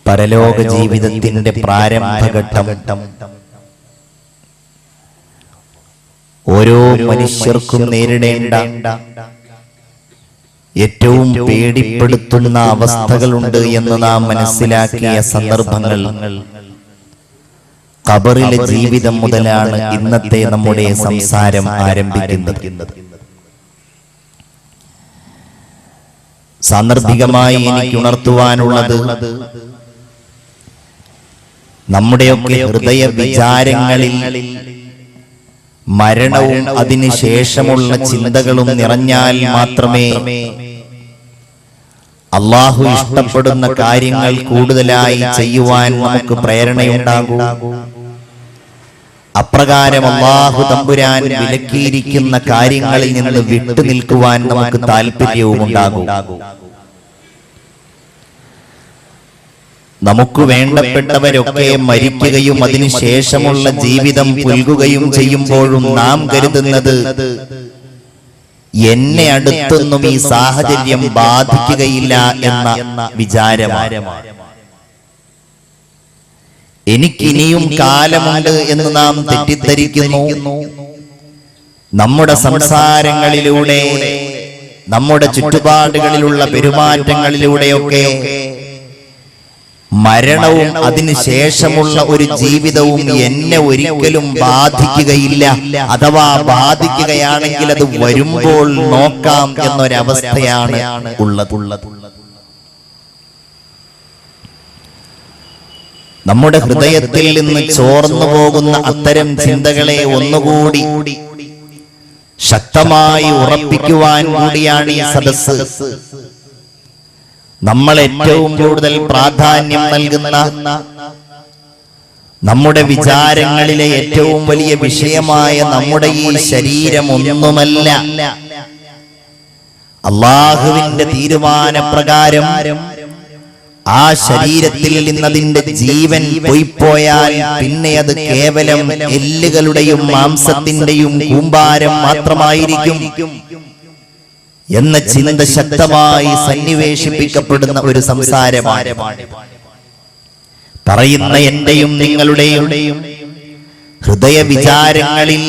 പരലോക ജീവിതത്തിന്റെ പ്രാരംഭഘട്ടം ഓരോ മനുഷ്യർക്കും നേരിടേണ്ട ഏറ്റവും പേടിപ്പെടുത്തുന്ന അവസ്ഥകളുണ്ട് എന്ന് നാം മനസ്സിലാക്കിയ സന്ദർഭങ്ങൾ ഖബറിലെ ജീവിതം മുതലാണ് ഇന്നത്തെ നമ്മുടെ സംസാരം ആരംഭിക്കുന്നത്. സാന്ദർഭികമായി എനിക്ക് ഉണർത്തുവാനുള്ളത് നമ്മുടെയൊക്കെ ഹൃദയ വിചാരങ്ങളിൽ മരണവും അതിനുശേഷമുള്ള ചിന്തകളും നിറഞ്ഞാൽ മാത്രമേ അല്ലാഹു ഇഷ്ടപ്പെടുന്ന കാര്യങ്ങൾ കൂടുതലായി ചെയ്യുവാൻ നമുക്ക് പ്രേരണയുണ്ടാകൂ. അപ്രകാരം അല്ലാഹു തമ്പുരാൻ വിലക്കിയിരിക്കുന്ന കാര്യങ്ങളിൽ നിന്ന് വിട്ടുനിൽക്കുവാൻ നമുക്ക് താല്പര്യവും ഉണ്ടാകും. നമുക്ക് വേണ്ടപ്പെട്ടവരൊക്കെ മരിക്കുകയും അതിനുശേഷമുള്ള ജീവിതം പുൽകുകയും ചെയ്യുമ്പോഴും നാം കരുതുന്നത് എന്നെ അടുത്തൊന്നും ഈ സാഹചര്യം ബാധിക്കുകയില്ല എന്ന വിചാരമാണ്. എനിക്കിനിയും കാലമുണ്ട് എന്ന് നാം തെറ്റിദ്ധരിക്കുന്നു. നമ്മുടെ സംസാരങ്ങളിലൂടെ, നമ്മുടെ ചുറ്റുപാടുകളിലുള്ള പെരുമാറ്റങ്ങളിലൂടെയൊക്കെ മരണവും അതിനുശേഷമുള്ള ഒരു ജീവിതവും എന്നെ ഒരിക്കലും ബാധിക്കുകയില്ല, അഥവാ ബാധിക്കുകയാണെങ്കിൽ അത് വരുമ്പോൾ നോക്കാം എന്നൊരവസ്ഥയാണ് ഉള്ളത്. നമ്മുടെ ഹൃദയത്തിൽ നിന്ന് ചോർന്നു പോകുന്ന അത്തരം ചിന്തകളെ ഒന്നുകൂടി ശക്തമായി ഉറപ്പിക്കുവാൻ കൂടിയാണ് ഈ സദസ്സ്. നമ്മൾ ഏറ്റവും കൂടുതൽ പ്രാധാന്യം നൽകുന്ന, നമ്മുടെ വിചാരങ്ങളിലെ ഏറ്റവും വലിയ വിഷയമായ നമ്മുടെ ഈ ശരീരം ഒന്നുമല്ല. അല്ലാഹുവിന്റെ തീരുമാനപ്രകാരം ആ ശരീരത്തിൽ നിന്നതിന്റെ ജീവൻ പോയിപ്പോയാൽ പിന്നെ അത് കേവലം എല്ലുകളുടെയും മാംസത്തിന്റെയും കൂമ്പാരം മാത്രമായിരിക്കും എന്ന ചിന്ത ശക്തമായി സന്നിവേശിപ്പിക്കപ്പെടുന്ന ഒരു സംസാരമാണ്. പറയുന്ന എന്റെയും നിങ്ങളുടെയും ഹൃദയ വിചാരങ്ങളിൽ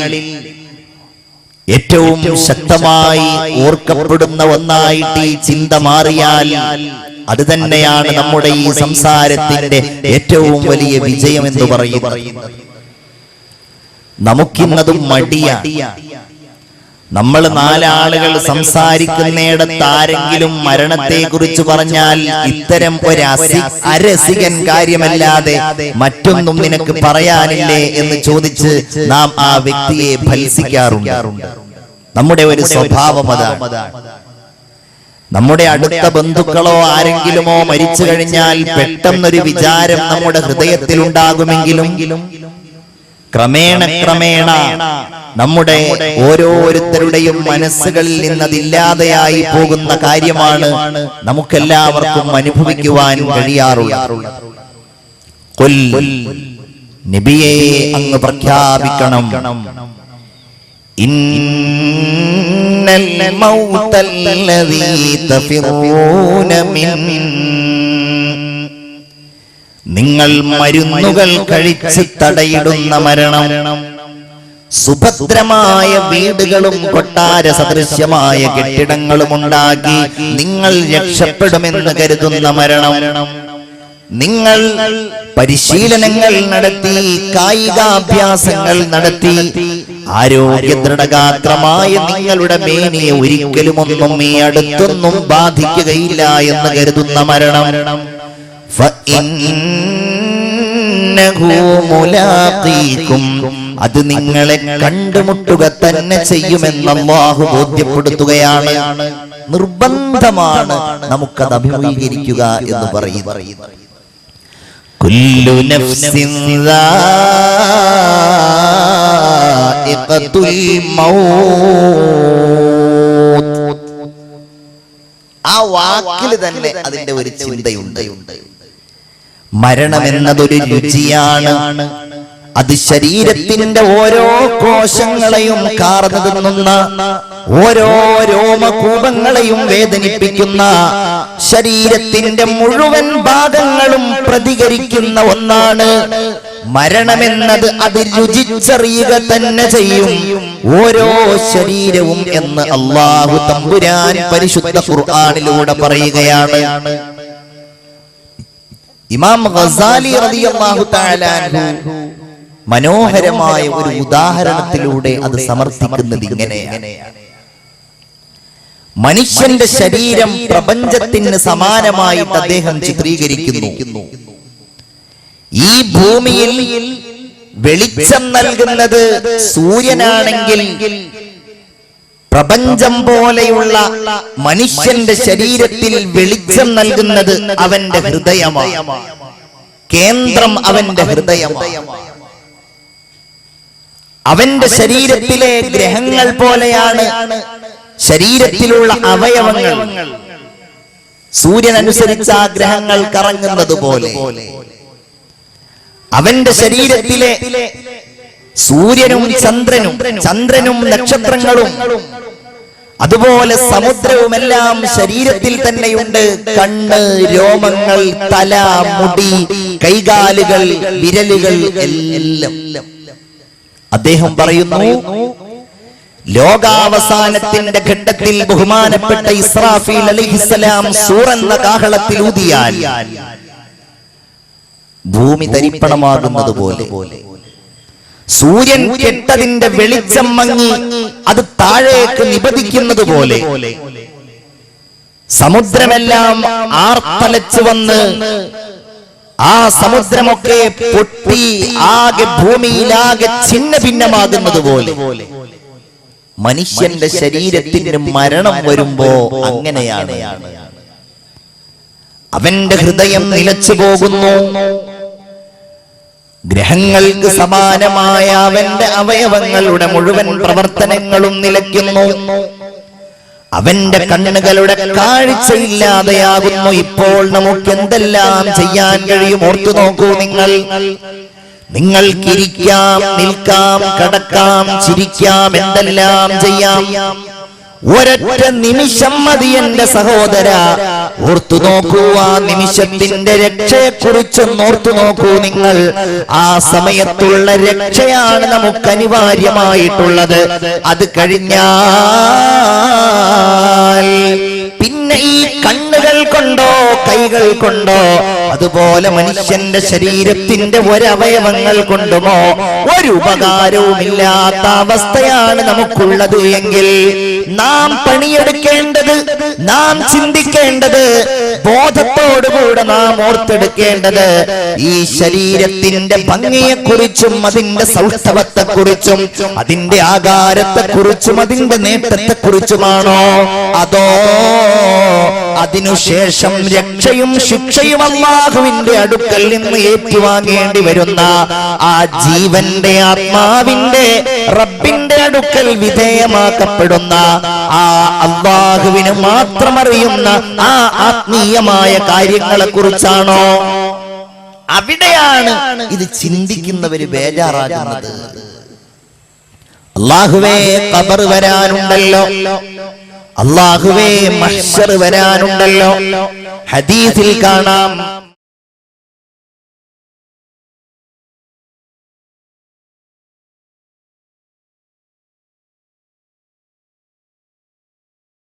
ഏറ്റവും ശക്തമായി ഓർക്കപ്പെടുന്ന ഒന്നായിട്ട് ഈ ചിന്ത മാറിയാൽ അത് തന്നെയാണ് നമ്മുടെ ഈ സംസാരത്തിന്റെ ഏറ്റവും വലിയ വിജയം എന്ന് പറയുന്നത്. നമുക്കിന്നതും മടിയാണ്. നമ്മൾ നാലാളുകൾ സംസാരിക്കുന്നിടത്ത് ആരെങ്കിലും മരണത്തെ കുറിച്ച് പറഞ്ഞാൽ ഇത്തരം ഒരു അരസികൻ കാര്യമല്ലാതെ മറ്റൊന്നും നിനക്ക് പറയാനില്ലേ എന്ന് ചോദിച്ച് നാം ആ വ്യക്തിയെ ഭത്സിക്കാറുണ്ട്. നമ്മുടെ ഒരു സ്വഭാവം അതാണ്. നമ്മുടെ അടുത്ത ബന്ധുക്കളോ ആരെങ്കിലുമോ മരിച്ചു കഴിഞ്ഞാൽ പെട്ടെന്നൊരു വിചാരം നമ്മുടെ ഹൃദയത്തിൽ ഉണ്ടാകുമെങ്കിലും ക്രമേണ നമ്മുടെ ഓരോരുത്തരുടെയും മനസ്സുകളിൽ നിന്നതില്ലാതെയായി പോകുന്ന കാര്യമാണ് നമുക്കെല്ലാവർക്കും അനുഭവിക്കുവാൻ കഴിയാറുള്ളത്. നബിയെ അങ്ങ് പ്രഖ്യാപിക്കണം, ഇന്നൽ മൗതല്ലദീ തഫിറൂന മിൻ, നിങ്ങൾ മരുന്നുകൾ കഴിച്ച് തടയിടുന്ന മരണം, സുഭദ്രമായ വീടുകളും കൊട്ടാര സദൃശ്യമായ കെട്ടിടങ്ങളും ഉണ്ടാക്കി നിങ്ങൾ രക്ഷപ്പെടുമെന്ന് കരുതുന്ന മരണം, നിങ്ങൾ പരിശീലനങ്ങൾ നടത്തി, കായികാഭ്യാസങ്ങൾ നടത്തി, ആരോഗ്യദൃഢഗാത്രമായ നിങ്ങളുടെ മേനിയെ ഒരിക്കലും ഒന്നും ഈ അടുത്തൊന്നും ബാധിക്കുകയില്ല എന്ന് കരുതുന്ന മരണം, അത് നിങ്ങളെ കണ്ടുമുട്ടുക തന്നെ ചെയ്യുമെന്ന് അല്ലാഹു ബോധ്യപ്പെടുത്തുകയാണ്. നിർബന്ധമാണ് നമുക്കത് അഭിമുഖീകരിക്കുക എന്ന് പറയുന്നു. കുല്ലു നഫ്സിൻ ദാഇഖത്തുൽ മൗത്ത്, ആ വാക്കിൽ തന്നെ അതിന്റെ ഒരു ചിന്തയുണ്ട്. മരണം എന്നതൊരു രുചിയാണ്. അത് ശരീരത്തിന്റെ ഓരോ കോശങ്ങളെയും കാർന്നു തിന്നുന്ന, ഓരോ രോമകൂപങ്ങളെയും വേദനിപ്പിക്കുന്ന, ശരീരത്തിന്റെ മുഴുവൻ ഭാഗങ്ങളും പ്രതികരിക്കുന്ന ഒന്നാണ്. മരണമെന്നത് അത് രുചിച്ചറിയുക തന്നെ ചെയ്യും ഓരോ ശരീരവും എന്ന് അല്ലാഹു തമ്പുരാൻ പരിശുദ്ധ ഖുർആനിലൂടെ പറയുകയാണ്. ഇമാം ഗസാലി റളിയല്ലാഹു തആല അൻഹു മനോഹരമായ ഒരു ഉദാഹരണത്തിലൂടെ അത് സമർത്ഥിക്കുന്നത് ഇങ്ങനെയാണ്. മനുഷ്യന്റെ ശരീരം പ്രപഞ്ചത്തിന് സമാനമായിട്ട് അദ്ദേഹം ചിത്രീകരിക്കുന്നു. ഈ ഭൂമിയിൽ വെളിച്ചം നൽകുന്നത് സൂര്യനാണെങ്കിൽ പ്രപഞ്ചം പോലെയുള്ള മനുഷ്യന്റെ ശരീരത്തിൽ വെളിച്ചം നൽകുന്നത് അവന്റെ ഹൃദയമാണ്. കേന്ദ്രം അവന്റെ ഹൃദയമാണ്. അവന്റെ ശരീരത്തിലെ ഗ്രഹങ്ങൾ പോലെയാണ് ശരീരത്തിലുള്ള അവയവങ്ങൾ. സൂര്യനനുസരിച്ച് ആ ഗ്രഹങ്ങൾ കറങ്ങുന്നത് പോലെ അവന്റെ ശരീരത്തിലെ സൂര്യനും ചന്ദ്രനും നക്ഷത്രങ്ങളും അതുപോലെ സമുദ്രവുമെല്ലാം ശരീരത്തിൽ തന്നെയുണ്ട്. കണ്ണ്, രോമങ്ങൾ, തല, മുടി, കൈകാലുകൾ, വിരലുകൾ എല്ലാം. അദ്ദേഹം പറയുന്നു, ലോകാവസാനത്തിന്റെ ഘട്ടത്തിൽ ബഹുമാനപ്പെട്ട ഇസ്രാഫീൽ അലൈഹിസ്സലാം സൂർ എന്ന കാഹളത്തിൽ ഊതിയാൽ ഭൂമി തരിപ്പണമാകുന്നത് പോലെ, സൂര്യൻ കെട്ടതിന്റെ വെളിച്ചം മങ്ങി അത് താഴേക്ക് നിപതിക്കുന്നത് പോലെ, സമുദ്രമെല്ലാം ആർത്തലച്ചു വന്ന് ആ സമുദ്രമൊക്കെ പൊട്ടി ആകെ ഭൂമിയിലാകെ ഛിന്ന ഭിന്നമാകുന്നത് പോലെ മനുഷ്യന്റെ ശരീരത്തിന് മരണം വരുമ്പോ അങ്ങനെയാണ്. അവന്റെ ഹൃദയം നിലച്ചു പോകുന്നു. ഗ്രഹങ്ങൾക്ക് സമാനമായ അവന്റെ അവയവങ്ങളുടെ മുഴുവൻ പ്രവർത്തനങ്ങളും നിലയ്ക്കുന്നു. അവന്റെ കണ്ണുകളുടെ കാഴ്ചയില്ലാതെയാകുന്നു. ഇപ്പോൾ നമുക്ക് എന്തെല്ലാം ചെയ്യാൻ കഴിയും ഓർത്തു നോക്കൂ. നിങ്ങൾക്കിരിക്കാം, നിൽക്കാം, കടക്കാം, ചിരിക്കാം, എന്തെല്ലാം ചെയ്യാം. ഒരൊറ്റ നിമിഷം മതി എന്റെ സഹോദര, ഓർത്തു നോക്കൂ. ആ നിമിഷത്തിന്റെ രക്ഷയെക്കുറിച്ചൊന്ന് ഓർത്തു നോക്കൂ നിങ്ങൾ. ആ സമയത്തുള്ള രക്ഷയാണ് നമുക്ക് അനിവാര്യമായിട്ടുള്ളത്. അത് കഴിഞ്ഞാൽ പിന്നെ ഈ കണ്ണുകൾ കൊണ്ടോ കൈകൾ കൊണ്ടോ അതുപോലെ മനുഷ്യന്റെ ശരീരത്തിന്റെ ഒരവയവങ്ങൾ കൊണ്ടുമോ ഒരു ഉപകാരവുമില്ലാത്ത അവസ്ഥയാണ് നമുക്കുള്ളത് എങ്കിൽ നാം പണിയെടുക്കേണ്ടത്, നാം ചിന്തിക്കേണ്ടത്, ബോധത്തോടുകൂടെ നാം ഓർത്തെടുക്കേണ്ടത് ഈ ശരീരത്തിന്റെ ഭംഗിയെക്കുറിച്ചും അതിന്റെ സൗഷ്ഠവത്തെക്കുറിച്ചും അതിന്റെ ആകാരത്തെക്കുറിച്ചും അതിന്റെ നേട്ടത്തെക്കുറിച്ചുമാണോ, അതോ അതിനുശേഷം രക്ഷയും ശിക്ഷയും അല്ലാഹുവിന്റെ അടുക്കൽ നിന്ന് ഏറ്റുവാങ്ങേണ്ടി വരുന്ന ആ ജീവന്റെ ആത്മാവിന്റെ റബ്ബിന്റെ അടുക്കൽ വിധേയമാക്കപ്പെടുന്ന ആ അല്ലാഹുവിന് മാത്രം അറിയുന്ന ആ ആത്മീയമായ കാര്യങ്ങളെ കുറിച്ചാണോ? അവിടെയാണ് ഇത് ചിന്തിക്കുന്നവര് ബേജാറാകുന്നത്. അല്ലാഹുവേ, ഖബർ വരാനുണ്ടല്ലോ, അല്ലാഹുവേ, മഹ്ശർ വരാനുണ്ടല്ലോ. ഹദീസിൽ കാണാം,